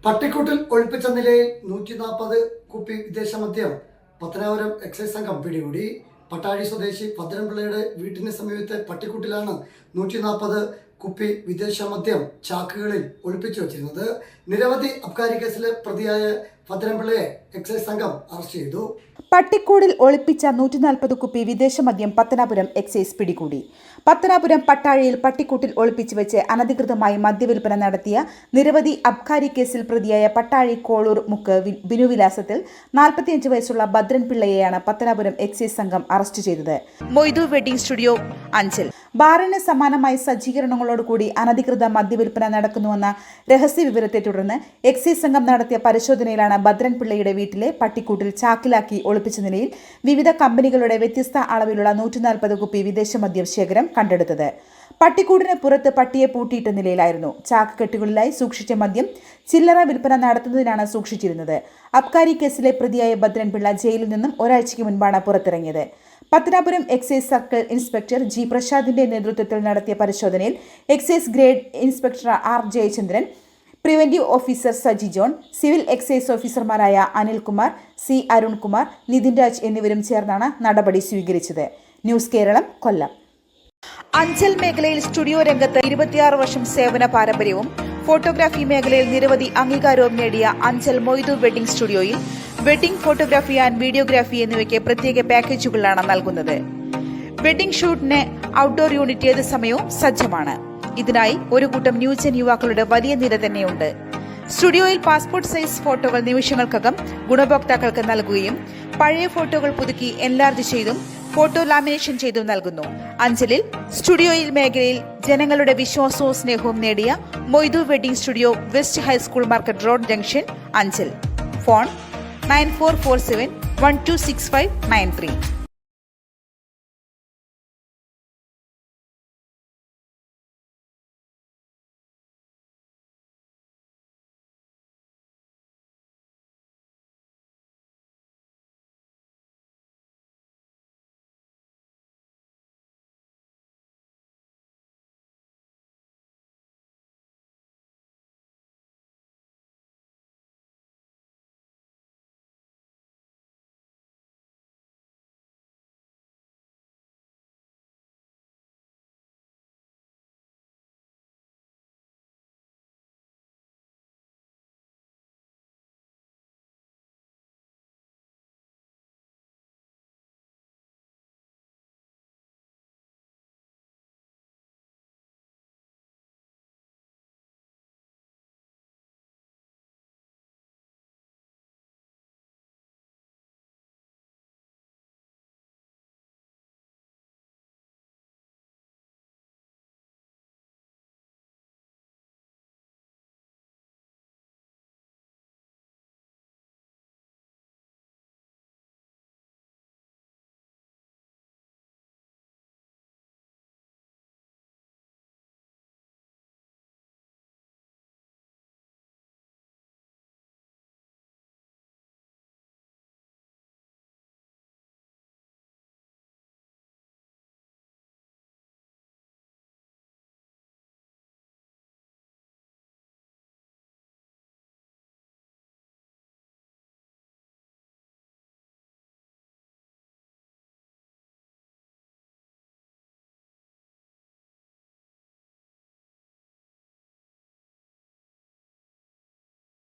പട്ടിക്കൂട്ടിൽ ഒളിപ്പിച്ച നിലയിൽ 140 കുപ്പി വിദേശ മദ്യം പത്തനാപുരം എക്സൈസ് സംഘം പിടികൂടി. പട്ടാഴി സ്വദേശി ഭദ്രൻപിള്ളയുടെ വീട്ടിന് സമീപത്തെ പട്ടിക്കൂട്ടിലാണ് 140 കുപ്പി വിദേശ മദ്യം ചാക്കുകളിൽ ഒളിപ്പിച്ചു വച്ചിരുന്നത്. നിരവധി അബ്കാരി കേസിലെ പ്രതിയായ ഭദ്രൻപിള്ളയെ എക്സൈസ് സംഘം അറസ്റ്റ് ചെയ്തു. പട്ടിക്കൂടിൽ ഒളിപ്പിച്ച 140 കുപ്പി വിദേശ മദ്യം പത്തനാപുരം എക്സൈസ് പിടികൂടി. പത്തനാപുരം പട്ടാഴിയിൽ പട്ടിക്കൂട്ടിൽ ഒളിപ്പിച്ചു വെച്ച് അനധികൃതമായി മദ്യവിൽപ്പന നടത്തിയ നിരവധി അബ്കാരി കേസിൽ പ്രതിയായ പട്ടാഴി കോളൂർ മുക്ക് ബിനുവിലാസത്തിൽ 45 വയസ്സുള്ള ഭദ്രൻപിള്ളയെയാണ് പത്തനാപുരം എക്സൈസ് സംഘം അറസ്റ്റ് ചെയ്തത്. മൊയ്തു വെഡിംഗ് സ്റ്റുഡിയോ അഞ്ചൽ ബാറിന് സമാനമായി സജ്ജീകരണങ്ങളോടുകൂടി അനധികൃത മദ്യവിൽപ്പന നടക്കുന്നുവെന്ന രഹസ്യ വിവരത്തെ തുടർന്ന് എക്സൈസ് സംഘം നടത്തിയ പരിശോധനയിലാണ് ഭദ്രൻപിള്ളയുടെ വീട്ടിലെ പട്ടിക്കൂട്ടിൽ ചാക്കിലാക്കി ഒളിപ്പിച്ച നിലയിൽ വിവിധ കമ്പനികളുടെ വ്യത്യസ്ത അളവിലുള്ള 140 കുപ്പി വിദേശ മദ്യം ശേഖരം കണ്ടെടുത്തത്. പട്ടിക്കൂടിന് പുറത്ത് പട്ടിയെ പൂട്ടിയിട്ട നിലയിലായിരുന്നു. ചാക്ക് കെട്ടുകളിലായി സൂക്ഷിച്ച മദ്യം ചില്ലറ വിൽപ്പന നടത്തുന്നതിനാണ് സൂക്ഷിച്ചിരുന്നത്. അബ്കാരി കേസിലെ പ്രതിയായ ഭദ്രൻപിള്ള ജയിലിൽ നിന്നും ഒരാഴ്ചയ്ക്ക് മുൻപാണ് പുറത്തിറങ്ങിയത്. Pathanapuram excise circle inspector G പ്രസാദിന്റെ നേതൃത്വത്തിൽ നടത്തിയ പരിശോധനയിൽ excise grade inspector R Jayachandran, preventive officer Saji John, civil excise ഓഫീസർമാരായ അനിൽകുമാർ, സി അരുൺകുമാർ, നിതിൻ രാജ് എന്നിവരും ചേർന്നാണ് നടപടി സ്വീകരിച്ചത്. ന്യൂസ് കേരളം, കൊല്ലം. അഞ്ചൽ മേഖലയിൽ സ്റ്റുഡിയോ രംഗത്ത് 26 വർഷം സേവന പാരമ്പര്യവും ഫോട്ടോഗ്രാഫി മേഖലയിൽ നിരവധി അംഗീകാരവും നേടിയ അഞ്ചൽ മൊയ്തു വെഡിംഗ് സ്റ്റുഡിയോയിൽ വെഡിംഗ് ഫോട്ടോഗ്രാഫി ആൻഡ് വീഡിയോഗ്രാഫി എന്നിവയ്ക്ക് പ്രത്യേക പാക്കേജുകളാണ് നൽകുന്നത്. വെഡിംഗ് ഷൂട്ടിന് ഔട്ട്ഡോർ യൂണിറ്റ് ഏത് സമയവും സജ്ജമാണ്. ഇതിനായി ഒരു കൂട്ടം ന്യൂജൻ യുവാക്കളുടെ വലിയ നിര തന്നെയുണ്ട്. സ്റ്റുഡിയോയിൽ പാസ്പോർട്ട് സൈസ് ഫോട്ടോകൾ നിമിഷങ്ങൾക്കകം ഗുണഭോക്താക്കൾക്ക് നൽകുകയും പഴയ ഫോട്ടോകൾ പുതുക്കി എൻലാർജ് ചെയ്തും ഫോട്ടോ ലാമിനേഷൻ ചെയ്തും നൽകുന്നു. അഞ്ചലിൽ സ്റ്റുഡിയോയിൽ മേഖലയിൽ ജനങ്ങളുടെ വിശ്വാസവും സ്നേഹവും നേടിയ Moidu wedding studio, west high school market road, junction, Anchal. Phone 9447 126593.